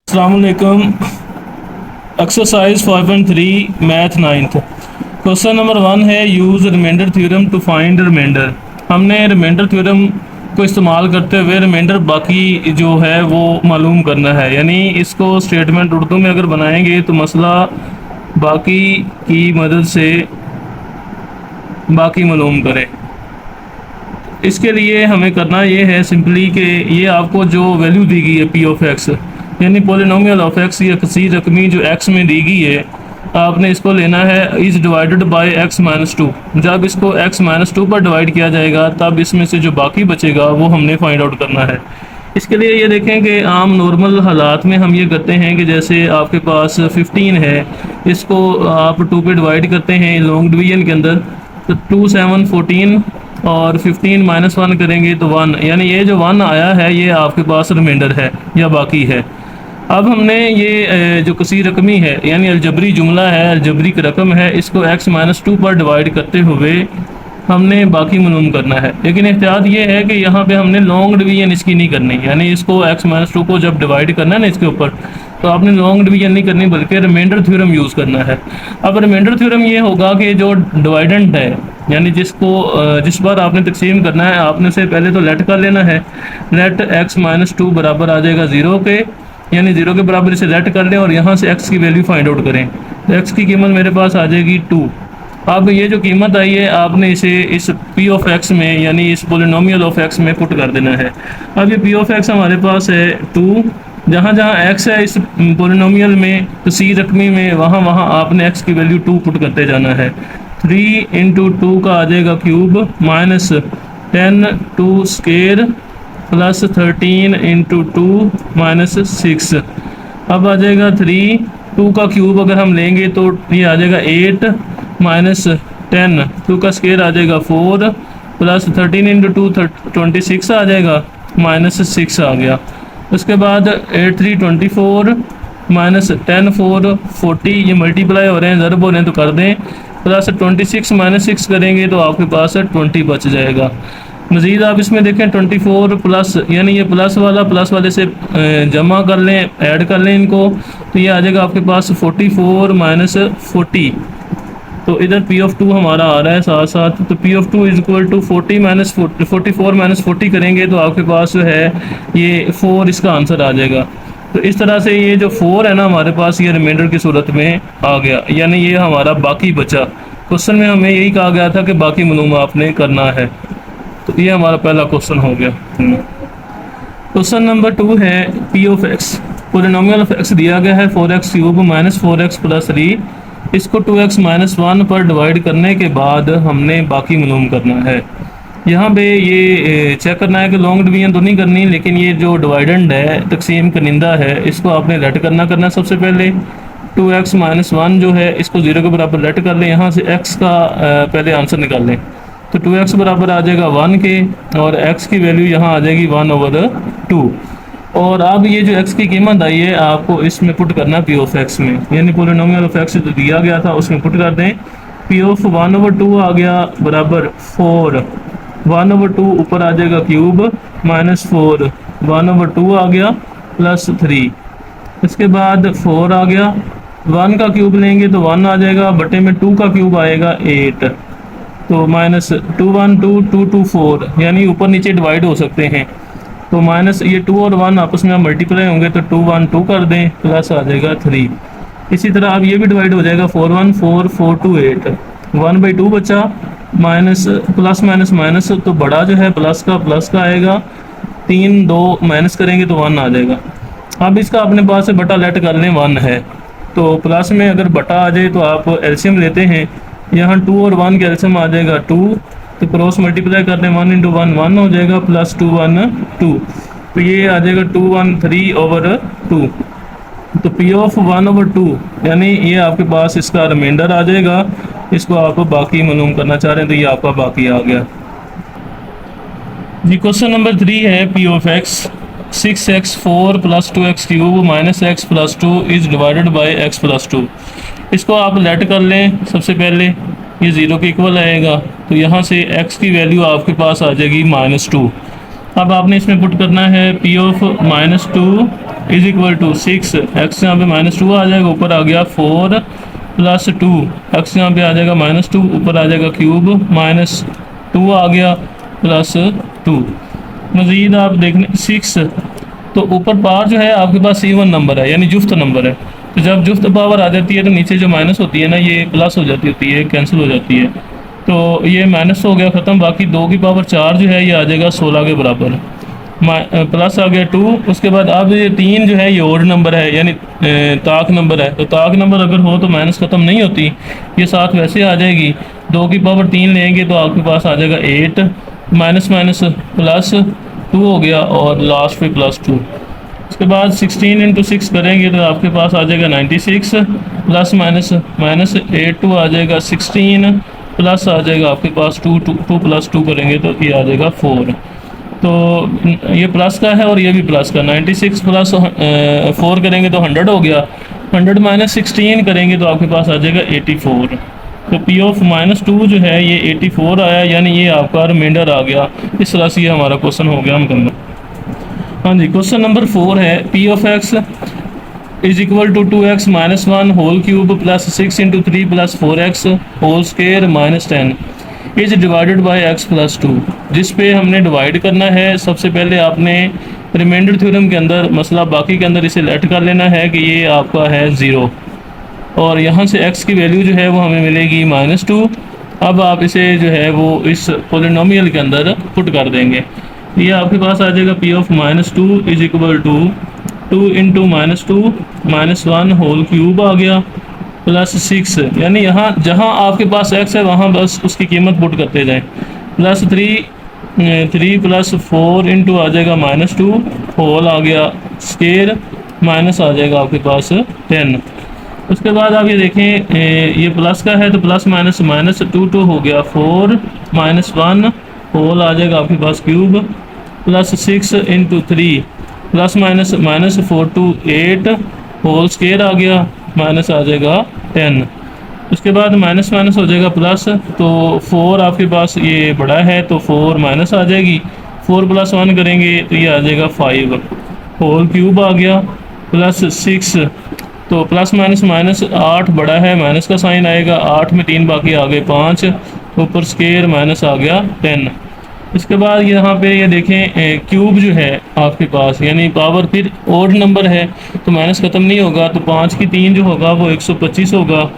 अस्सलामुअलैकुम। Exercise 5.3 math ninth. Question number 1 है use remainder theorem to find remainder. हमने remainder theorem को इस्तेमाल करते हुए रिमाइंडर बाकी जो है वो मालूम करना है, यानी इसको स्टेटमेंट उर्दू में अगर बनाएंगे तो मसला बाकी की मदद से बाकी मालूम करें। इसके लिए हमें करना ये है सिंपली कि ये आपको जो वैल्यू दी गई है पी ऑफ एक्स, यानी पोलिनोमियल ऑफ एक्स या किसी रकमी जो एक्स में दी गई है, आपने इसको लेना है is divided by x minus two. जब इसको एक्स माइनस टू पर डिवाइड किया जाएगा तब इसमें से जो बाकी बचेगा वो हमने फाइंड आउट करना है। इसके लिए ये देखें कि आम नॉर्मल हालात में हम ये करते हैं कि जैसे आपके पास 15 है, इसको आप 2 पे डिवाइड करते हैं लॉन्ग डिवीजन के अंदर, तो 2 7 14 और 15 माइनस 1 करेंगे तो 1, यानी ये जो 1 आया है ये आपके पास रिमाइंडर है या बाकी है। अब हमने ये जो किसी रकमी है यानी अलजबरी जुमला है, अलजबरी की रकम है, इसको x माइनस टू पर डिवाइड करते हुए हमने बाकी मालूम करना है। लेकिन एहतियात ये है कि यहाँ पे हमने लॉन्ग डिवीजन इसकी नहीं करनी, यानी इसको x माइनस टू को जब डिवाइड करना है ना इसके ऊपर, तो आपने लॉन्ग डिवीजन नहीं करनी बल्कि रिमाइंडर थ्योरम यूज़ करना है। अब रिमाइंडर थ्योरम ये होगा कि जो डिवाइडेंट है यानी जिस बार आपने तकसीम करना है, आपने से पहले तो लेट कर लेना है। लेट x माइनस टू बराबर आ जाएगा 0 के, यानी 0 के बराबर इसे लेट कर लें और यहाँ से x की वैल्यू फाइंड आउट करें। तो x की कीमत मेरे पास आ जाएगी 2। अब ये जो कीमत आई है आपने इसे इस p ऑफ x में यानी इस पोलिनोमियल ऑफ x में पुट कर देना है। अब ये p ऑफ x हमारे पास है 2, जहाँ जहाँ x है इस पोलिनोमियल में तो c रकमी में वहाँ वहाँ आपने x की वैल्यू 2 पुट करते जाना है। 3 इंटू 2 का आ जाएगा cube minus 10 2 square plus 13 into 2 minus 6। अब आ जाएगा 3, 2 का क्यूब अगर हम लेंगे तो ये आ जाएगा 8 माइनस 10, 2 का स्केयर आ जाएगा 4 प्लस 13 इंटू 2 26 आ जाएगा माइनस 6 आ गया। उसके बाद 8 3 24 माइनस 10 4 40, ये मल्टीप्लाई हो रहे हैं ज़रब हो रहे हैं तो कर दें, प्लस 26 माइनस 6 करेंगे तो आपके पास 20 बच जाएगा। मज़ीद आप इसमें देखें 24 प्लस, यानी ये प्लस वाले से जमा कर लें, ऐड कर लें इनको, तो ये आ जाएगा आपके पास 44 माइनस 40। तो इधर पी ऑफ 2 हमारा आ रहा है साथ साथ, तो P of 2 is equal to 44 minus 40 करेंगे तो आपके पास जो है ये 4 इसका आंसर आ जाएगा। तो इस तरह से ये जो 4 है ना हमारे पास ये रिमाइंडर की सूरत में आ गया, यानी ये हमारा बाकी बचा। क्वेश्चन में हमें यही कहा गया था कि बाकी मालूम आपने करना है, तो ये हमारा पहला क्वेश्चन हो गया। क्वेश्चन नंबर 2 है P of x. Polynomial of x दिया गया है 4x cube minus 4x plus 3, इसको 2x माइनस 1 पर डिवाइड करने के बाद हमने बाकी मालूम करना है। यहाँ पे ये चेक करना है कि लॉन्ग डिवीजन तो नहीं करनी, लेकिन ये जो डिवाइडेंड है तकसीम कनिंदा है इसको आपने लेट करना सबसे पहले। 2x माइनस 1 जो है इसको 0 के बराबर लेट कर लें, यहाँ से x का पहले आंसर निकाल लें, तो 2x बराबर आ जाएगा 1 के और x की वैल्यू यहाँ आ जाएगी 1/2। और अब ये जो x की कीमत आई है आपको इसमें पुट करना p ऑफ x में, यानी पोलिनोमियल ऑफ x जो दिया गया था उसमें पुट कर दें। p ऑफ 1/2 आ गया बराबर 4, 1/2 ऊपर आ जाएगा क्यूब माइनस 4, 1/2 आ गया प्लस 3। इसके बाद 4 आ गया, 1 का क्यूब लेंगे तो 1 आ जाएगा, बटे में 2 का क्यूब आएगा 8, तो माइनस 2 1 2 2 2 4, यानी ऊपर नीचे डिवाइड हो सकते हैं। तो माइनस ये 2 और 1 आपस में मल्टीप्लाई होंगे तो 2 1 2 कर दें, प्लस आ जाएगा 3। इसी तरह अब ये भी डिवाइड हो जाएगा 4 1 4 4 2 8, 1/2 बचा, माइनस प्लस माइनस माइनस, तो बड़ा जो है प्लस का आएगा, 3 2 माइनस करेंगे तो 1 आ जाएगा। अब इसका अपने पास से बटा लेट कर लें, 1 है तो प्लस में अगर बटा आ जाए तो आप एलसीएम लेते हैं, यहाँ 2 और 1 का एलसीएम आ जाएगा 2, तो क्रॉस मल्टीप्लाई करने 1 इंटू 1 1 हो जाएगा, प्लस 2 1 2, तो ये आ जाएगा 2 1 3/2। तो पी ऑफ 1/2 यानी ये आपके पास इसका रिमाइंडर आ जाएगा। इसको आप बाकी मालूम करना चाह रहे हैं तो ये आपका बाकी आ गया जी। क्वेश्चन नंबर 3 है P of x 6x 4 plus 2x cube minus x plus 2 is divided by x plus 2। इसको आप लेट कर लें सबसे पहले, ये 0 के इक्वल आएगा, तो यहाँ से x की वैल्यू आपके पास आ जाएगी -2। अब आपने इसमें पुट करना है P of -2 is equal to 6, x यहाँ पे -2 आ जाएगा, ऊपर आ गया 4 + 2, एक्स यहाँ पे आ जाएगा -2, ऊपर आ जाएगा क्यूब -2 आ गया +2। मज़ीद आप देखने 6, तो ऊपर पावर जो है आपके पास इवन नंबर है, यानी जुफ्त नंबर है। तो जब जुफ्त पावर आ जाती है तो नीचे जो माइनस होती है ना, ये प्लस हो जाती होती है, कैंसिल हो जाती है। तो ये माइनस हो गया ख़त्म, बाकी 2 की पावर 4 जो है ये आ जाएगा 16 के बराबर, प्लस आ गया 2। उसके बाद अब ये 3 जो है ये ओड नंबर है, यानी ताक नंबर है। तो ताक नंबर अगर हो तो माइनस ख़त्म नहीं होती, ये साथ वैसे आ जाएगी। 2 की पावर 3 लेंगे तो आपके पास आ जाएगा 8, माइनस माइनस +2 हो गया, और लास्ट पे +2। उसके बाद 16 × 6 करेंगे तो आपके पास आ जाएगा 96, प्लस माइनस -8 2 आ जाएगा 16, प्लस आ जाएगा आपके पास 2 + 2 करेंगे तो ये आ जाएगा 4। तो ये प्लस का है और ये भी प्लस का। 96 + 4 करेंगे तो 100 हो गया, 100 - 16 करेंगे तो आपके पास आ जाएगा 84। तो पी ऑफ -2 जो है ये 84 आया, यानी ये आपका रिमाइंडर आ गया। इस तरह से ये हमारा क्वेश्चन हो गया मुकम्मल। हाँ जी, क्वेश्चन नंबर 4 है P of x is equal to 2x - 1 whole cube + 6 × 3 + 4x whole square -10 is divided by x + 2। जिस पे हमने डिवाइड करना है, सबसे पहले आपने रिमाइंडर थ्योरम के अंदर मसला बाकी के अंदर इसे लेट कर लेना है कि ये आपका है 0, और यहाँ से x की वैल्यू जो है वो हमें मिलेगी -2। अब आप इसे जो है वो इस पोलिनोमियल के अंदर पुट कर देंगे। ये आपके पास आ जाएगा P of -2 is equal to 2 × -2 - 1 whole cube आ गया +6, यानी यहाँ जहाँ आपके पास x है वहाँ बस उसकी कीमत पुट करते जाएं, +3 + 4 इंटू आ जाएगा -2 होल आ गया स्केयर, माइनस आ जाएगा आपके पास 10। उसके बाद आप ये देखें ये प्लस का है तो प्लस माइनस -2 हो गया 4 - 1 होल आ जाएगा आपके पास क्यूब +6 × 3 ± -4 to 8 होल स्केयर आ गया, माइनस आ जाएगा 10। उसके बाद माइनस माइनस हो जाएगा प्लस, तो 4 आपके पास ये बड़ा है तो 4 माइनस आ जाएगी, 4 + 1 करेंगे तो ये आ जाएगा 5 होल क्यूब आ गया +6, तो प्लस माइनस माइनस 8 बड़ा है, माइनस का साइन आएगा, 8 में 3 बाकी आ गए 5, ऊपर स्केयर माइनस आ गया 10। इसके बाद यहाँ पे ये देखें क्यूब जो है आपके पास, यानी पावर फिर ओड नंबर है तो माइनस ख़त्म नहीं होगा, तो 5 की 3 जो होगा वो 125 होगा।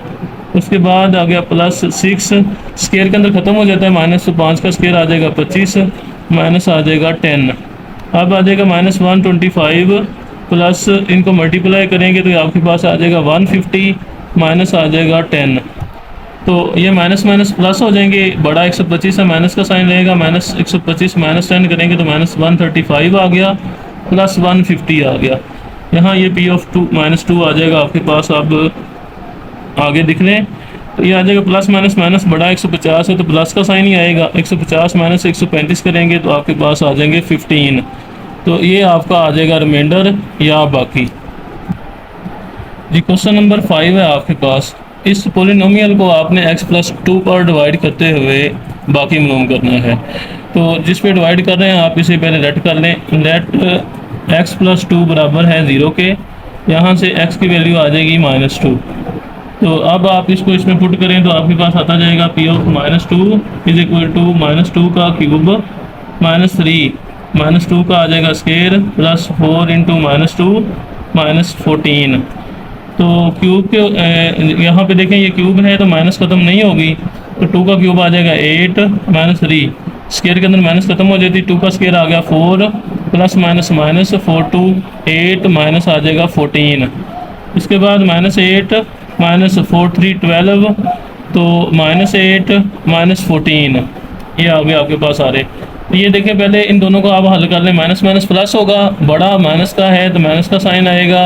उसके बाद आ गया +6, स्केयर के अंदर ख़त्म हो जाता है माइनस, तो 5 का स्केयर आ जाएगा 25, माइनस आ जाएगा 10। अब आ जाएगा -125 प्लस इनको मल्टीप्लाई करेंगे तो आपके पास आ जाएगा 150, माइनस आ जाएगा 10। तो ये माइनस माइनस प्लस हो जाएंगे, बड़ा 125 है, माइनस का साइन रहेगा, -125 -10 करेंगे तो -135 आ गया प्लस 150 आ गया। यहाँ ये P ऑफ -2 आ जाएगा आपके पास। अब आगे दिख लें तो ये आ जाएगा प्लस माइनस माइनस बड़ा 150 है तो प्लस का साइन ही आएगा, 150 - 135 करेंगे तो आपके पास आ जाएंगे 15। तो ये आपका आ जाएगा रिमाइंडर या बाकी। जी क्वेश्चन नंबर 5 है आपके पास, इस पोलिनोमियल को आपने x + 2 पर डिवाइड करते हुए बाकी मालूम करना है। तो जिस पे डिवाइड कर रहे हैं आप इसे पहले लेट कर लें, लेट x + 2 बराबर है 0 के, यहाँ से x की वैल्यू आ जाएगी -2। तो अब आप इसको इसमें पुट करें तो आपके पास आता जाएगा P of -2 is equal to -2 का क्यूब -3 -2 का आ जाएगा स्केयर +4 × -2 -14। तो क्यूब के यहाँ पे देखें ये क्यूब है तो माइनस ख़त्म नहीं होगी, तो 2 का क्यूब आ जाएगा 8 -3, स्केयर के अंदर माइनस ख़त्म हो जाती, 2 का स्केयर आ गया 4 plus minus minus 4 to 8 minus आ जाएगा 14। इसके बाद -8 -4 3 12, तो -8 -14 ये आ गया आपके पास आ रहे। तो ये देखें पहले इन दोनों को आप हल कर लें, माइनस माइनस प्लस होगा, बड़ा माइनस का है तो माइनस का साइन आएगा,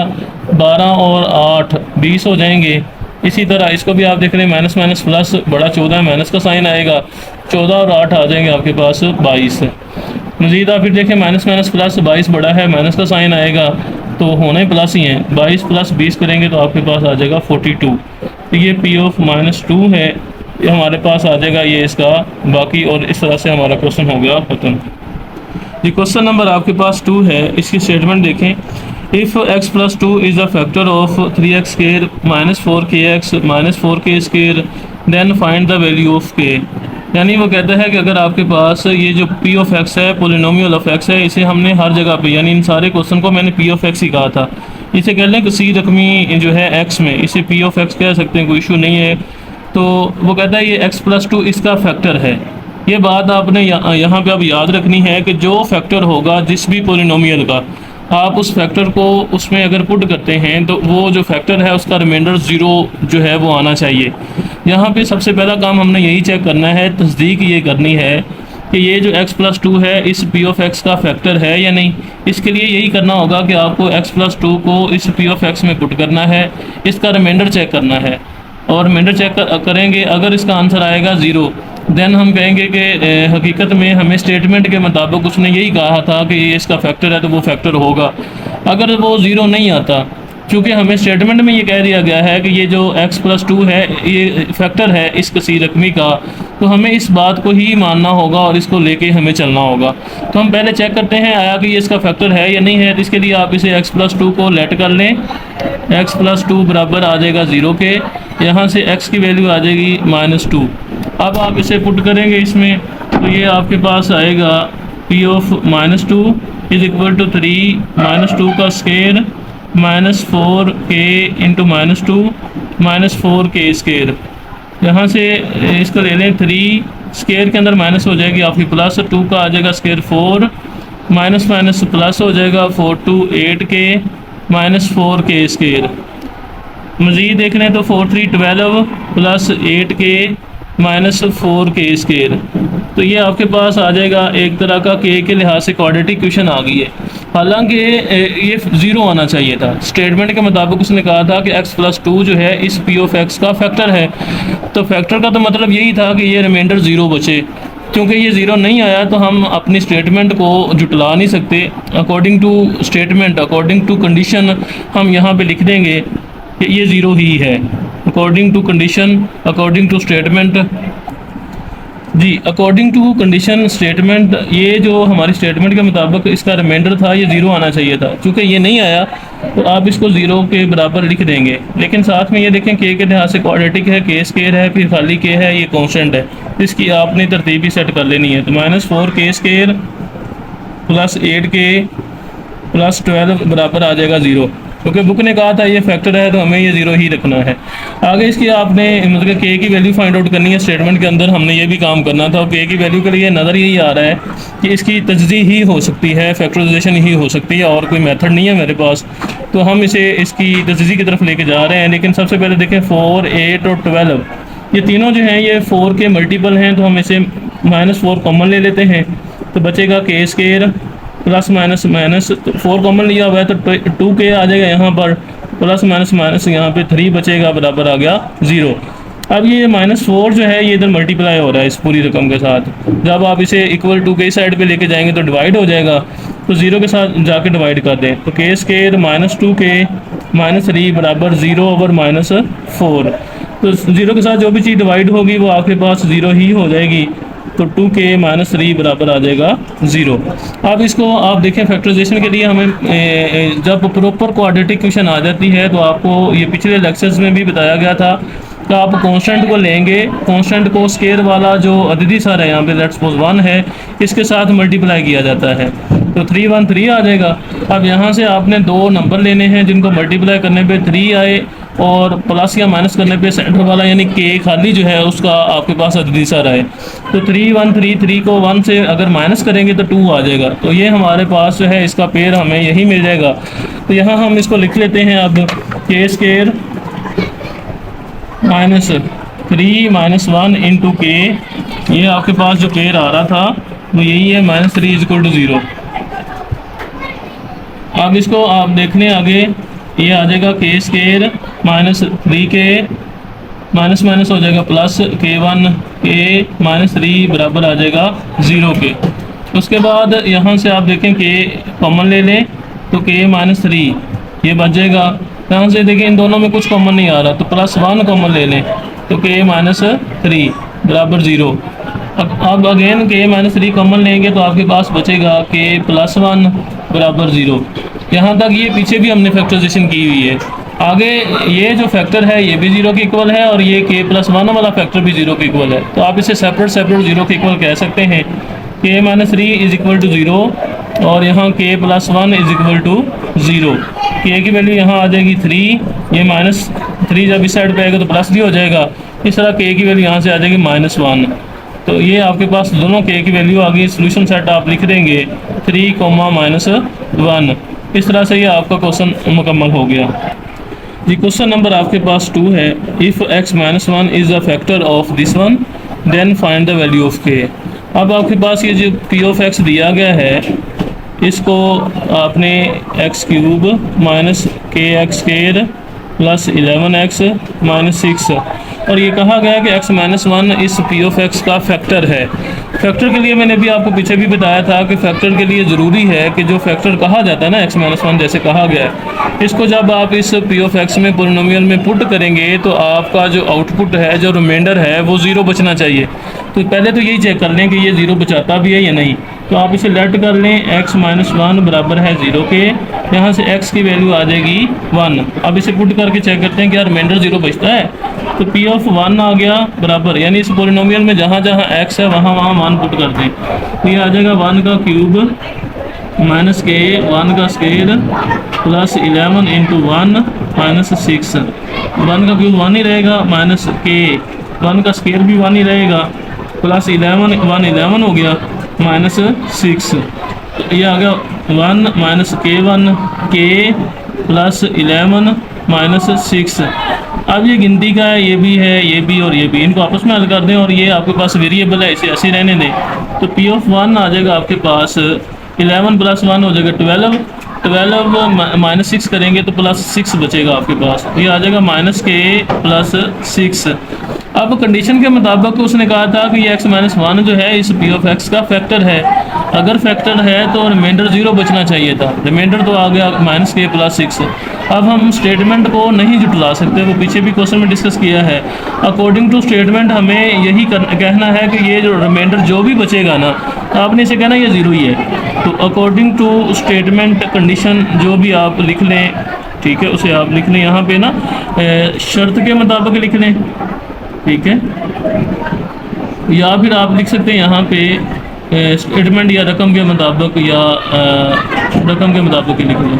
12 और 8 20 हो जाएंगे। इसी तरह इसको भी आप देख रहे हैं माइनस माइनस प्लस, बड़ा 14 माइनस का साइन आएगा, 14 और 8 आ जाएंगे आपके पास 22। मज़ीद आप फिर देखें माइनस माइनस प्लस, 22 बड़ा है, माइनस का साइन आएगा तो होना ही प्लस ही है, 22 + 20 करेंगे तो आपके पास आ जाएगा 42। तो ये P ऑफ -2 है, ये हमारे पास आ जाएगा ये इसका बाकी, और इस तरह से हमारा क्वेश्चन हो गया ख़त्म। ये क्वेश्चन नंबर आपके पास 2 है। इसकी स्टेटमेंट देखें, if x plus 2 is the factor of 3x square minus 4kx minus 4k square then find the value of k। यानी वो कहता है कि अगर आपके पास ये जो p ऑफ x है, पोलिनोमियल ऑफ x है, इसे हमने हर जगह पे, यानी इन सारे क्वेश्चन को मैंने p ऑफ x ही कहा था, इसे कह लें किसी रकमी जो है x में, इसे p ऑफ x कह सकते हैं, कोई इशू नहीं है। तो वो कहता है ये x प्लस 2 इसका फैक्टर है। ये बात आपने यहाँ पे अब याद रखनी है कि जो फैक्टर होगा जिस भी पोलिनोमियल का, आप उस फैक्टर को उसमें अगर पुट करते हैं तो वो जो फैक्टर है उसका रिमाइंडर ज़ीरो जो है वो आना चाहिए। यहाँ पे सबसे पहला काम हमने यही चेक करना है, तस्दीक ये करनी है कि ये जो x प्लस 2 है इस p ऑफ x का फैक्टर है या नहीं। इसके लिए यही करना होगा कि आपको x प्लस 2 को इस p ऑफ x में पुट करना है, इसका रिमाइंडर चेक करना है, और रिमाइंडर चेक करेंगे। अगर इसका आंसर आएगा ज़ीरो, देन हम कहेंगे कि हकीकत में हमें स्टेटमेंट के मुताबिक उसने यही कहा था कि ये इसका फैक्टर है तो वो फैक्टर होगा। अगर वो ज़ीरो नहीं आता, क्योंकि हमें स्टेटमेंट में ये कह दिया गया है कि ये जो x प्लस 2 है ये फैक्टर है इस किसी रकमी का, तो हमें इस बात को ही मानना होगा और इसको लेके हमें चलना होगा। तो हम पहले चेक करते हैं आया कि ये इसका फैक्टर है या नहीं है। तो इसके लिए आप इसे x प्लस 2 को लेट कर लें, x प्लस 2 बराबर आ जाएगा ज़ीरो के, यहाँ से x की वैल्यू आ जाएगी -2। अब आप इसे पुट करेंगे इसमें, तो ये आपके पास आएगा p of -2 is equal to 3 -2 का square -4k into -2 -4k square. यहाँ से इसको ले लें, 3 स्केयर के अंदर माइनस हो जाएगी आपकी प्लस, 2 का आ जाएगा स्केयर 4 माइनस माइनस प्लस हो जाएगा 4 टू 8k -4k स्केयर। मज़ीद देख लें तो 4 3 12 प्लस 8k -4k स्केयर। तो ये आपके पास आ जाएगा एक तरह का k के लिहाज से क्वाड्रेटिक क्वेश्चन आ गई है। हालांकि ये ज़ीरो आना चाहिए था। स्टेटमेंट के मुताबिक उसने कहा था कि x प्लस 2 जो है इस p ऑफ x का फैक्टर है, तो फैक्टर का तो मतलब यही था कि ये रिमाइंडर ज़ीरो बचे। क्योंकि ये ज़ीरो नहीं आया तो हम अपनी स्टेटमेंट को जुटला नहीं सकते। According to statement, according to condition हम यहाँ पे लिख देंगे कि ये ज़ीरो ही है। According to condition, according to statement, जी अकॉर्डिंग टू कंडीशन स्टेटमेंट, ये जो हमारी स्टेटमेंट के मुताबिक इसका रिमाइंडर था ये ज़ीरो आना चाहिए था। क्योंकि ये नहीं आया तो आप इसको ज़ीरो के बराबर लिख देंगे। लेकिन साथ में ये देखें k के लिहाज से क्वाड्रेटिक है, k स्केयर है, फिर खाली k है, ये कांस्टेंट है, इसकी आपने तरतीब ही सेट कर लेनी है। तो -4k square plus 8k plus 12 बराबर आ जाएगा ज़ीरो। क्योंकि बुक ने कहा था ये फैक्टर है तो हमें ये ज़ीरो ही रखना है। आगे इसकी आपने मतलब k की वैल्यू फाइंड आउट करनी है। स्टेटमेंट के अंदर हमने ये भी काम करना था। और k की वैल्यू के लिए नज़र यही आ रहा है कि इसकी तजज़ीह ही हो सकती है, फैक्टराइजेशन ही हो सकती है, और कोई मेथड नहीं है मेरे पास। तो हम इसे इसकी तजज़ीह की तरफ लेके जा रहे हैं। लेकिन सबसे पहले देखें 4 8 और 12, ये तीनों जो हैं ये 4 के मल्टीपल हैं, तो हम इसे -4 कॉमन ले लेते हैं, तो बचेगा k square plus minus minus, तो 4 कॉमन लिया हुआ है तो 2k आ जाएगा यहाँ पर, प्लस माइनस माइनस यहाँ पे 3 बचेगा, बराबर आ गया ज़ीरो। अब ये -4 जो है ये इधर मल्टीप्लाई हो रहा है इस पूरी रकम के साथ। जब आप इसे इक्वल टू के साइड पे लेके जाएंगे तो डिवाइड हो जाएगा, तो ज़ीरो के साथ जाके डिवाइड कर दें, तो k स्केयर -2k -3 बराबर ज़ीरो ओवर -4। तो ज़ीरो के साथ जो भी चीज़ डिवाइड होगी वो आपके पास ज़ीरो ही हो जाएगी। तो 2k -3 बराबर आ जाएगा ज़ीरो। अब इसको आप देखें फैक्टराइजेशन के लिए हमें जब प्रॉपर क्वाड्रेटिक क्वेश्चन आ जाती है तो आपको ये पिछले लेक्चर्स में भी बताया गया था कि आप कांस्टेंट को लेंगे, कांस्टेंट को स्केयर वाला जो अददी सारा है यहाँ पे लेट्स सपोज 1 है, इसके साथ मल्टीप्लाई किया जाता है, तो 3 1 3 आ जाएगा। अब यहाँ से आपने दो नंबर लेने हैं जिनको मल्टीप्लाई करने पे 3 आए और प्लस या माइनस करने पे सेंटर वाला यानी k खाली जो है उसका आपके पास अददी सारा है। तो 3 1 3 3 को 1 से अगर माइनस करेंगे तो 2 आ जाएगा। तो ये हमारे पास जो है इसका पेयर हमें यही मिल जाएगा। तो यहाँ हम इसको लिख लेते हैं अब k स्केयर -3 -1 इंटू k, ये आपके पास जो पेयर आ रहा था वो यही है -3 = 0। अब इसको आप देखने आगे ये आ जाएगा k square -3k minus minus हो जाएगा प्लस k1 k -3 बराबर आ जाएगा 0 के। उसके बाद यहाँ से आप देखें k कॉमन ले लें तो k -3 ये बच जाएगा। यहाँ से देखें इन दोनों में कुछ कॉमन नहीं आ रहा तो +1 कॉमन ले लें तो k -3 बराबर 0। अब अगेन के माइनस 3 कॉमन लेंगे तो आपके पास बचेगा के प्लस 1 बराबर 0। यहाँ तक ये पीछे भी हमने फैक्टराइजेशन की हुई है। आगे ये जो फैक्टर है ये भी 0 के इक्वल है और ये के प्लस 1 वाला फैक्टर भी 0 के इक्वल है। तो आप इसे सेपरेट 0 के इक्वल कह सकते हैं। के माइनस 3 इज इक्वल टू 0 और यहाँ के प्लस 1 इज इक्वल टू 0। के की वैल्यू यहाँ आ जाएगी 3, ये माइनस 3 जब इस साइड पे आएगा तो प्लस 3 हो जाएगा। इस तरह के की वैल्यू यहाँ से आ जाएगी -1। तो ये आपके पास दोनों के की वैल्यू आ गई। सोल्यूशन सेट आप लिख देंगे 3, -1। इस तरह से ये आपका क्वेश्चन मुकम्मल हो गया जी। क्वेश्चन नंबर आपके पास 2 है। If x - 1 is a factor of this one then find the value of k। अब आपके पास ये जो p ऑफ x दिया गया है इसको आपने x³ - kx² प्लस 11x - 6 और ये कहा गया कि x - 1 इस p ऑफ x का फैक्टर है। फैक्टर के लिए मैंने अभी आपको पीछे भी बताया था कि फैक्टर के लिए ज़रूरी है कि जो फैक्टर कहा जाता है ना x - 1 जैसे कहा गया है, इसको जब आप इस p ऑफ x में पोलिनोमियल में पुट करेंगे तो आपका जो आउटपुट है, जो रिमाइंडर है, वो 0 बचना चाहिए। तो पहले तो यही चेक कर लें कि ये 0 बचाता भी है या नहीं। तो आप इसे लेट कर लें, x - 1 बराबर है 0 के, यहाँ से x की वैल्यू आ जाएगी 1। अब इसे पुट करके चेक करते हैं कि यार रिमाइंडर 0 बचता है। तो p ऑफ 1 आ गया बराबर, यानी इस पोलिनोमियल में जहाँ जहाँ x है वहाँ वहाँ 1 पुट कर दें। तो ये आ जाएगा 1 का क्यूब माइनस के 1 का स्केयर प्लस 11 इंटू 1 माइनस 6। 1 का क्यूब 1 ही रहेगा, माइनस के 1 का स्केयर भी 1 ही रहेगा, प्लस 11 1 11 हो गया, माइनस 6। तो ये आ गया 1 माइनस k1 के प्लस 11 माइनस 6। अब ये गिनती का है, ये भी है, ये भी और ये भी, इनको आपस में हल कर दें और ये आपके पास वेरिएबल है, इसे ऐसे रहने दें। तो p ऑफ 1 आ जाएगा आपके पास 11 प्लस 1 हो जाएगा 12 माइनस 6 करेंगे तो प्लस 6 बचेगा आपके पास। ये आ जाएगा माइनस के प्लस 6। अब कंडीशन के मुताबिक उसने कहा था कि ये x - 1 जो है इस p ऑफ x का फैक्टर है। अगर फैक्टर है तो रिमाइंडर 0 बचना चाहिए था, रिमाइंडर तो आ गया माइनस के प्लस 6। अब हम स्टेटमेंट को नहीं जुटला सकते, वो पीछे भी क्वेश्चन में डिस्कस किया है। अकॉर्डिंग टू स्टेटमेंट हमें यही कहना है कि ये जो रिमाइंडर जो भी बचेगा ना, आपने इसे कहना ये 0 ही है। तो अकॉर्डिंग टू स्टेटमेंट कंडीशन जो भी आप लिख लें, ठीक है, उसे आप लिख लें यहाँ पे ना शर्त के मुताबिक लिख लें, ठीक है, या फिर आप लिख सकते हैं यहाँ पे स्टेटमेंट या रकम के मुताबिक, या रकम के मुताबिक लिख लें।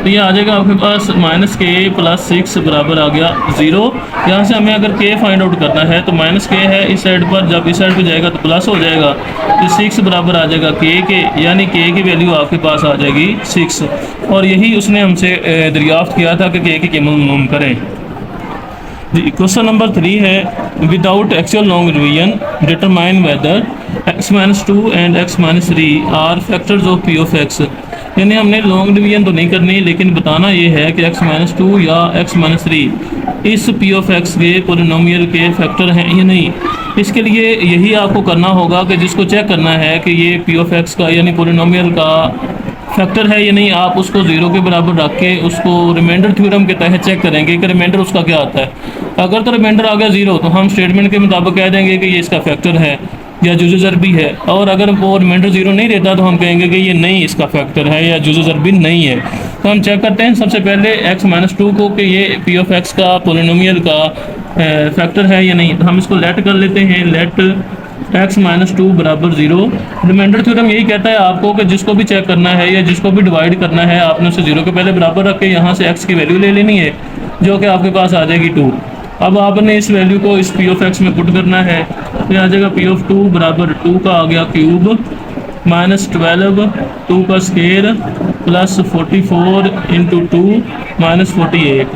तो ये आ जाएगा आपके पास माइनस के प्लस 6 बराबर आ गया 0। यहाँ से हमें अगर के फाइंड आउट करना है तो माइनस के है इस साइड पर, जब इस साइड पर जाएगा तो प्लस हो जाएगा, तो 6 बराबर आ जाएगा के, यानी के की वैल्यू आपके पास आ जाएगी 6। और यही उसने हमसे दरियाफ्त किया था कि के की कीमत मालूम करें जी। क्वेश्चन नंबर 3 है, without actual long division determine whether x - 2 and x - 3 are factors of p of x। यानी हमने लॉन्ग डिवीजन तो नहीं करनी, लेकिन बताना ये है कि x - 2 या x - 3 इस p ऑफ x के पोलिनोमियल के फैक्टर हैं या नहीं। इसके लिए यही आपको करना होगा कि जिसको चेक करना है कि ये p ऑफ x का यानी पोलिनोमियल का फैक्टर है या नहीं, आप उसको 0 के बराबर रख के उसको रिमाइंडर थ्योरम के तहत चेक करेंगे कि रिमाइंडर उसका क्या आता है। अगर तो रिमाइंडर आ गया 0 तो हम स्टेटमेंट के मुताबिक कह देंगे कि ये इसका फैक्टर है या जुज़ ज़रबी है, और अगर वो रिमाइंडर 0 नहीं रहता तो हम कहेंगे कि ये नहीं इसका फैक्टर है या जुज़ ज़रबी नहीं है। तो हम चेक करते हैं सबसे पहले x - 2 को कि ये p ऑफ x का पोलिनोमियल का फैक्टर है या नहीं। तो हम इसको लेट कर लेते हैं, लेट x - 2 बराबर 0। रिमाइंडर थ्योरम यही कहता है आपको कि जिसको भी चेक करना है या जिसको भी डिवाइड करना है, आपने उसे 0 के पहले बराबर रख के यहाँ से x की वैल्यू ले लेनी है, जो कि आपके पास आ जाएगी 2। अब आपने इस वैल्यू को इस p ऑफ x में पुट करना है, तो आ जाएगा p ऑफ 2 बराबर 2 का आ गया क्यूब माइनस 12 2 का स्केयर प्लस 44 इंटू 2 माइनस 48।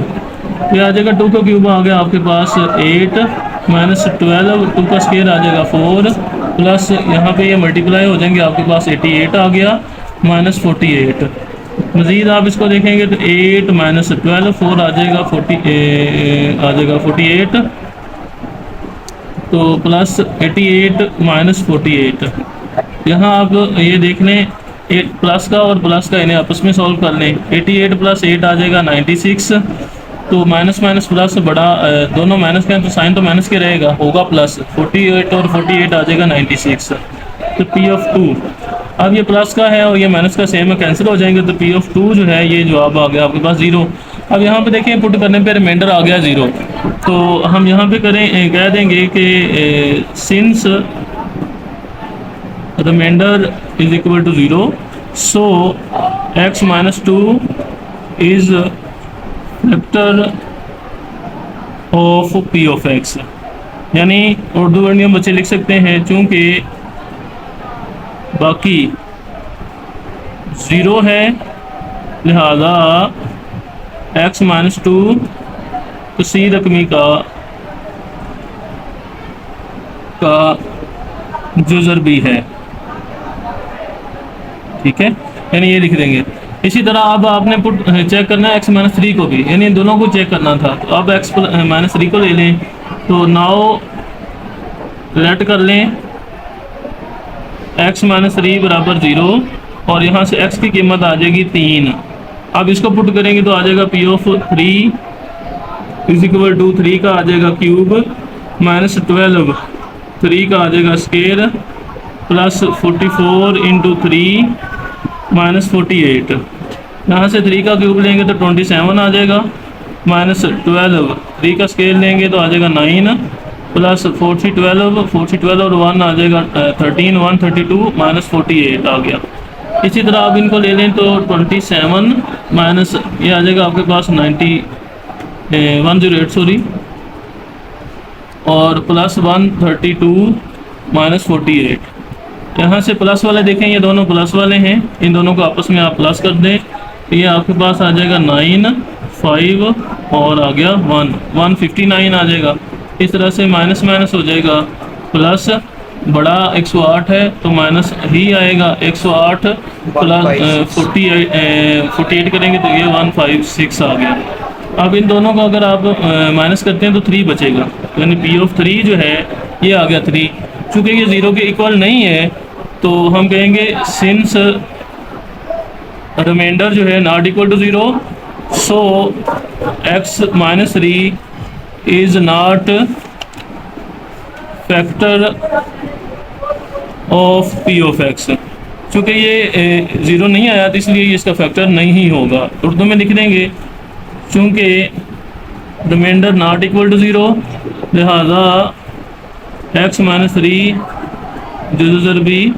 तो आ जाएगा 2 का क्यूब आ गया आपके पास 8 माइनस 12 2 का स्केयर आ जाएगा 4 प्लस यहाँ पे ये मल्टीप्लाई हो जाएंगे, आपके पास 88 आ गया माइनस 48। मज़ीद आप इसको देखेंगे तो 8 माइनस 12 4 आ जाएगा 48, तो प्लस 88 माइनस 48। यहाँ आप ये देख लें, 8 प्लस का और प्लस का इन्हें आपस में सॉल्व कर लें। 88 प्लस 8 आ जाएगा 96 तो माइनस माइनस प्लस बड़ा दोनों माइनस के हैं तो साइन तो माइनस के रहेगा, होगा प्लस 48 और 48 आ जाएगा 96। तो पी ऑफ टू, अब ये प्लस का है और ये माइनस का सेम है, कैंसिल हो जाएंगे, तो पी ऑफ टू जो है ये जवाब आ गया आपके पास 0। अब यहाँ पे देखिए पुट करने पे रिमाइंडर आ गया 0, तो हम यहाँ पे कह देंगे कि since remainder is equal to 0, so x minus 2 is factor of p of x। यानी उर्दू वर्ड में हम बच्चे लिख सकते हैं, चूँकि बाकी 0 है लिहाजा x माइनस 2 किसी रकमी का जुज़र भी है, ठीक है, यानी ये लिख देंगे। इसी तरह अब आपने पुट चेक करना है x माइनस 3 को भी, यानी दोनों को चेक करना था। तो अब x माइनस 3 को ले लें, तो नाउ लेट कर लें x माइनस 3 बराबर 0 और यहाँ से x की कीमत आ जाएगी 3। अब इसको पुट करेंगे तो आ जाएगा p of 3 is equal to 3 का आ जाएगा क्यूब माइनस 12, 3 का आ जाएगा स्केयर प्लस 44 इंटू 3 माइनस 48। यहाँ से 3 का क्यूब लेंगे तो 27 आ जाएगा, माइनस 12, 3 का स्केयर लेंगे तो आ जाएगा 9 प्लस 40 और 1 आ जाएगा 13, 132 माइनस 48 आ गया। इसी तरह आप इनको ले लें तो 27 माइनस ये आ जाएगा आपके पास 108 सॉरी, और प्लस 132 माइनस 48। यहाँ से प्लस वाले देखें, ये दोनों प्लस वाले हैं, इन दोनों को आपस में आप प्लस कर दें, ये आपके पास आ जाएगा 9, 5 और आ गया 159 आ जाएगा। इस तरह से माइनस माइनस हो जाएगा प्लस, बड़ा 108 है तो माइनस ही आएगा, 108 प्लस 48 करेंगे तो ये 156 आ गया। अब इन दोनों को अगर आप माइनस करते हैं तो 3 बचेगा, यानी पी ऑफ 3 जो है ये आ गया 3। चूँकि ये 0 के इक्वल नहीं है तो हम कहेंगे सिंस रिमाइंडर जो है not equal to 0, so x minus 3 is not factor of p of x। चूँकि ये 0 नहीं आया तो इसलिए इसका फैक्टर नहीं होगा। उर्दू में लिख देंगे चूँकि रिमाइंडर नॉट इक्वल टू 0 लिहाजा x माइनस 3 जुज़र भी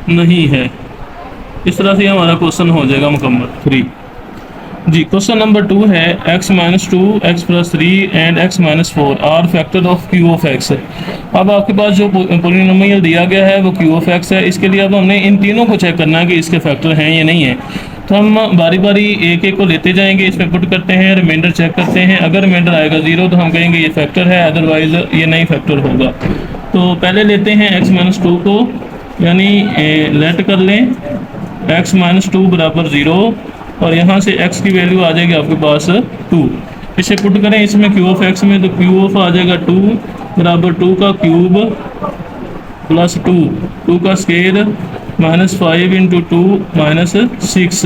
नहीं है। इस तरह से हमारा क्वेश्चन हो जाएगा मुकम्मल 3। जी, क्वेश्चन नंबर 2 है x minus 2 x plus 3 and x minus 4 are factor of q of x। अब आपके पास जो पोलिनोमियल दिया गया है वो q ऑफ x है। इसके लिए अब हमने इन तीनों को चेक करना है कि इसके फैक्टर हैं या नहीं है। तो हम बारी बारी एक एक को लेते जाएंगे, इसमें पुट करते हैं, रिमाइंडर चेक करते हैं। अगर रिमाइंडर आएगा 0 तो हम कहेंगे ये फैक्टर है, अदरवाइज ये नहीं फैक्टर होगा। तो पहले लेते हैं x माइनस 2 को, यानी लेट कर लें x माइनस 2 बराबर 0 और यहाँ से x की वैल्यू आ जाएगी आपके पास 2। इसे पुट करें इसमें q ऑफ x में, तो q ऑफ आ जाएगा 2 बराबर 2 का क्यूब प्लस 2 का square minus 5 into 2 minus 6,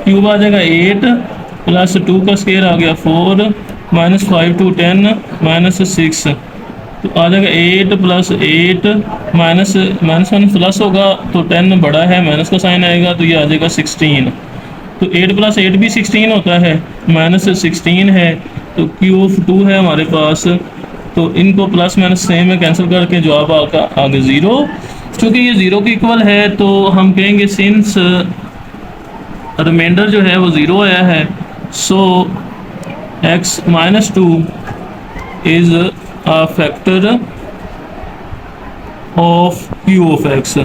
cube आ जाएगा 8 प्लस 2 का स्केयर आ गया 4 माइनस 5 टू 10 माइनस 6, तो आ जाएगा 8 प्लस 8 माइनस माइनस प्लस होगा तो 10 बड़ा है, माइनस का साइन आएगा तो ये आ जाएगा 16। तो 8 प्लस 8 भी 16 होता है, माइनस 16 है, तो क्यू ऑफ 2 है हमारे पास। तो इनको प्लस माइनस सेम में कैंसिल करके जवाब आगे 0। चूँकि ये 0 के इक्वल है तो हम कहेंगे सिंस रिमाइंडर जो है वो 0 आया है, सो x minus 2 is a factor of q of x।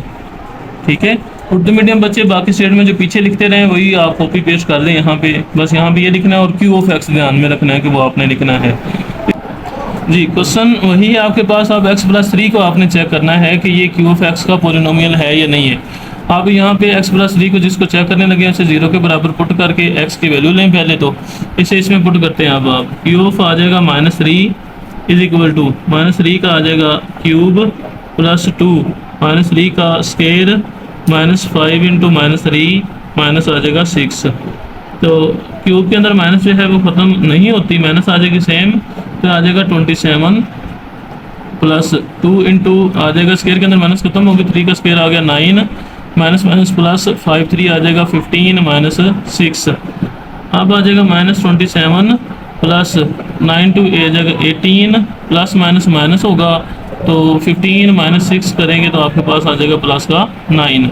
ठीक है, उर्दू मीडियम बच्चे बाकी स्टेट में जो पीछे लिखते रहे वही आप कॉपी पेस्ट कर लें यहाँ पे, बस यहाँ पे ये लिखना है और q ऑफ x ध्यान में रखना है कि वो आपने लिखना है। जी, क्वेश्चन वही है आपके पास। अब x प्लस 3 को आपने चेक करना है कि ये q ऑफ x का पोलिनोमियल है या नहीं है। आप यहाँ पे x प्लस 3 को जिसको चेक करने लगे उसे 0 के बराबर पुट करके x की वैल्यू लें पहले, तो इसे इसमें पुट करते हैं। अब आप q ऑफ आ जाएगा minus 3 is equal to minus 3 का आ जाएगा क्यूब प्लस 2 माइनस 3 का square minus 5 into minus 3 minus आ जाएगा 6। तो क्यूब के अंदर माइनस जो है वो ख़त्म नहीं होती, माइनस आ जाएगी सेम, तो आ जाएगा 27 प्लस 2 इंटू आ जाएगा, स्केयर के अंदर माइनस खत्म होगी, 3 का स्केयर आ गया 9, माइनस माइनस प्लस 5 3 आ जाएगा 15 माइनस 6, अब आ जाएगा माइनस 27 प्लस 9 टू आ जाएगा 18, प्लस माइनस माइनस होगा तो 15 माइनस 6 करेंगे तो आपके पास आ जाएगा प्लस का 9।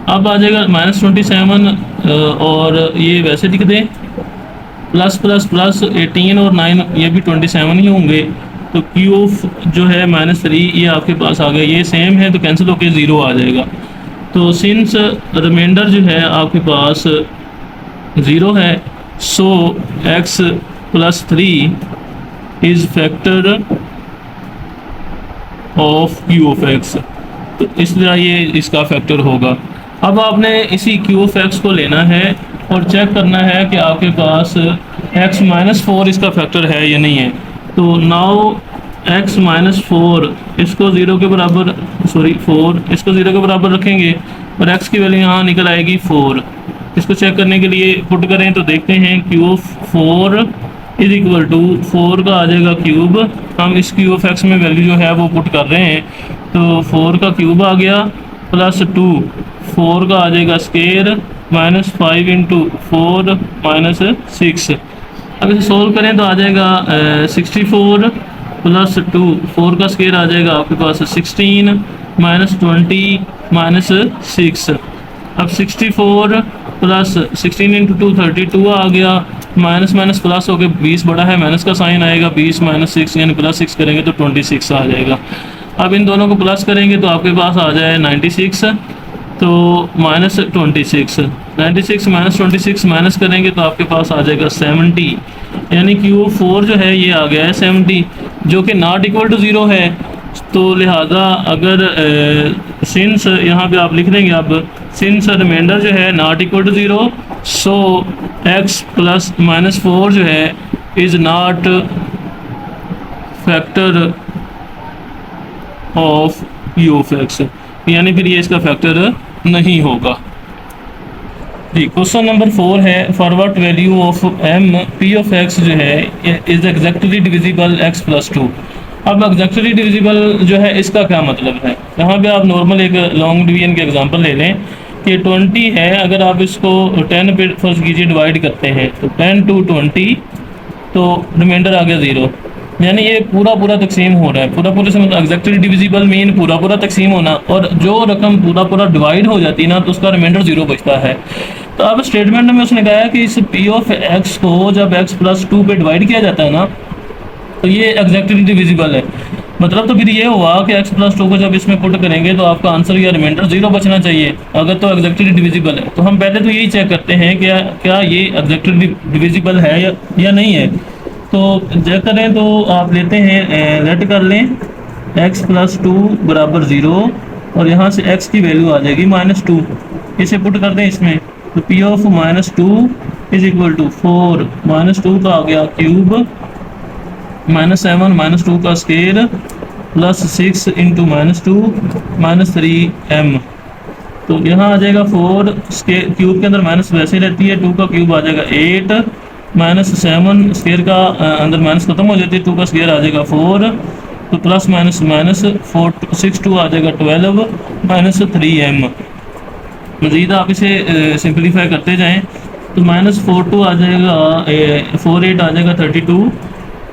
अब आ जाएगा माइनस 27 और ये वैसे लिख दें, प्लस प्लस प्लस 18 और 9 ये भी 27 ही होंगे, तो क्यूब जो है -3 ये आपके पास आ गया, ये सेम है तो कैंसिल होकर 0 आ जाएगा। तो सिंस रिमाइंडर जो है आपके पास 0 है, सो x plus 3 is factor of Q of x, तो इस तरह ये इसका फैक्टर होगा। अब आपने इसी क्यू ऑफ एक्स को लेना है और चेक करना है कि आपके पास x माइनस 4 इसका फैक्टर है या नहीं है। तो नाउ x माइनस 4 इसको 0 के बराबर, सॉरी 4 इसको 0 के बराबर रखेंगे और x की वैल्यू यहाँ निकल आएगी 4। इसको चेक करने के लिए पुट करें तो देखते हैं Q of 4 is equal to 4 का आ जाएगा क्यूब, हम इस क्यू ऑफ एक्स में वैल्यू जो है वो पुट कर रहे हैं, तो 4 का क्यूब आ गया प्लस 2 4 का आ जाएगा स्केयर माइनस 5 इंटू 4 माइनस 6। अब इसे सोल्व करें तो आ जाएगा 64 प्लस 2 4 का स्केयर आ जाएगा आपके पास 16 माइनस 20 माइनस 6। अब 64 प्लस 16 इंटू 2 32 आ गया, माइनस माइनस प्लस हो गया, 20 बड़ा है माइनस का साइन आएगा, 20 माइनस 6 यानी प्लस 6 करेंगे तो 26 आ जाएगा। अब इन दोनों को प्लस करेंगे तो आपके पास आ जाए 96, तो माइनस 26, 96 माइनस 26 माइनस करेंगे तो आपके पास आ जाएगा 70, यानी Q4 जो है ये आ गया है 70, जो कि नॉट इक्वल टू 0 है। तो लिहाजा अगर सिंस यहाँ पे आप लिख देंगे, अब सिंस रिमाइंडर जो है not equal to 0, so x plus minus 4 जो है is not factor of Q of x, यानी फिर ये इसका फैक्टर नहीं होगा। जी, क्वेश्चन नंबर 4 है, for what value of m p of x जो है is exactly divisible x plus 2। अब एग्जैक्टली डिविजिबल जो है इसका क्या मतलब है, यहाँ पे आप नॉर्मल एक लॉन्ग डिवीजन के एग्जांपल ले लें कि 20 है, अगर आप इसको 10 पे फर्स्ट कीजिए डिवाइड करते हैं तो 10 टू 20, तो रिमाइंडर आ गया 0, यानी ये पूरा पूरा तकसीम हो रहा है, पूरा पूरे से मतलब एग्जैक्टली डिविजिबल मीन पूरा पूरा तकसीम होना, और जो रकम पूरा पूरा डिवाइड हो जाती है ना तो उसका रिमाइंडर 0 बचता है। तो अब स्टेटमेंट में उसने कहा कि इस p ऑफ x को जब x प्लस 2 पे डिवाइड किया जाता है ना तो ये एग्जैक्टली डिविजिबल है, मतलब तो फिर ये हुआ कि x प्लस 2 को जब इसमें पुट करेंगे तो आपका आंसर या रिमाइंडर 0 बचना चाहिए, अगर तो एग्जैक्टली डिविजिबल है। तो हम पहले तो यही चेक करते हैं कि क्या ये एग्जैक्टली डिविजिबल है या नहीं है। तो चेक करें तो आप लेते हैं, लेट कर लें x प्लस 2 बराबर 0 और यहाँ से x की वैल्यू आ जाएगी -2, इसे पुट कर दें इसमें, तो p of -2 is equal to 4 -2 का आ गया क्यूब -7 -2 का स्केयर प्लस 6 इंटू -2 -3m। तो यहाँ आ जाएगा 4 स्केयर, क्यूब के अंदर माइनस वैसे ही रहती है, 2 का क्यूब आ जाएगा 8 -7 स्केयर का अंदर माइनस खत्म हो जाती है, 2 का स्केयर आ जाएगा 4, तो प्लस माइनस माइनस 4 6 2 आ जाएगा 12 -3m। मज़ीद आप इसे सिंप्लीफाई करते जाएं तो -42 आ जाएगा, 48 आ जाएगा 32,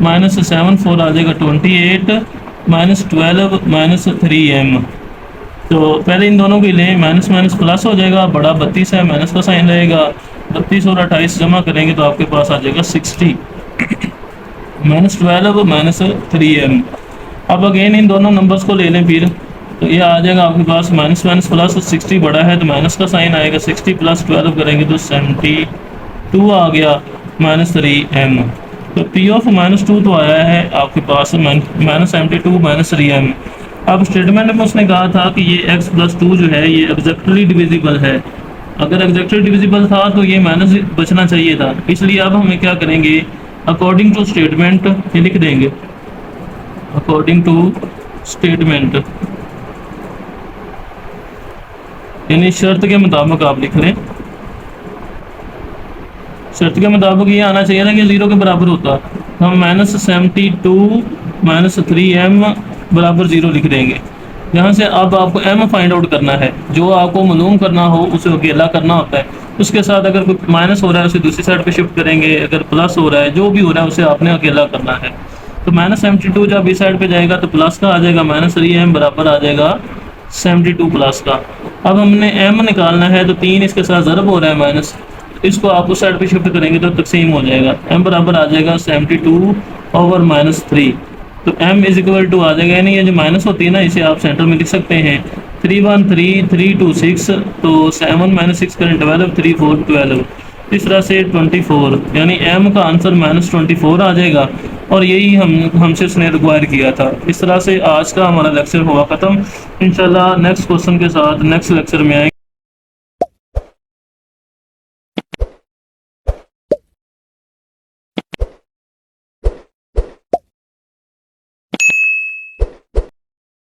-74 आ जाएगा 28, -12 -3m। तो पहले इन दोनों के लिए माइनस माइनस प्लस हो जाएगा, बड़ा 32 है, माइनस का साइन रहेगा, 32 और 28 जमा करेंगे तो आपके पास आ जाएगा 60, -12 -3m। अब अगेन इन दोनों नंबर्स को ले लें फिर, तो ये आ जाएगा आपके पास माइनस माइनस प्लस, 60 बड़ा है तो माइनस का साइन आएगा, 60 + 12 करेंगे तो 72 आ गया -3m। तो p ऑफ -2 तो आया है आपके पास -72 -3m। अब स्टेटमेंट में उसने कहा था कि ये x + 2 जो है ये एग्जैक्टली डिविजिबल है, अगर एग्जैक्टली डिविजिबल था तो ये माइनस बचना चाहिए था, इसलिए अब हमें क्या करेंगे, अकॉर्डिंग टू स्टेटमेंट ये लिख देंगे, अकॉर्डिंग टू स्टेटमेंट यानी शर्त के मुताबिक आप लिख लें, शर्त के मुताबिक ये आना चाहिए ना कि 0 के बराबर होता, तो हम -72 -3m बराबर 0 लिख देंगे। यहाँ से अब आपको m फाइंड आउट करना है, जो आपको मालूम करना हो उसे अकेला करना होता है। उसके साथ अगर कोई माइनस हो रहा है उसे दूसरी साइड पे शिफ्ट करेंगे, अगर प्लस हो रहा है जो भी हो रहा है उसे आपने अकेला करना है। तो -72 जब इस साइड पे जाएगा तो प्लस का आ जाएगा, -3m बराबर आ जाएगा 72 प्लस का। अब हमने m निकालना है, तो 3 इसके साथ ज़रब हो रहा है माइनस, इसको आप उस साइड पे शिफ्ट करेंगे तो तकसीम हो जाएगा, m बराबर आ जाएगा 72/-3। तो m इज इक्वल टू आ जाएगा, यानी ये जो माइनस होती है ना इसे आप सेंटर में लिख सकते हैं 3 1 3 3 2 6, तो 7 - 6 करें 12, 3 4 12, इस तरह से 24, यानी m का आंसर -24 आ जाएगा। और यही हमसे उसने रिक्वायर किया था। इस तरह से आज का हमारा लेक्चर हुआ ख़त्म। इंशाल्लाह नेक्स्ट क्वेश्चन के साथ नेक्स्ट लेक्चर में आएंगे।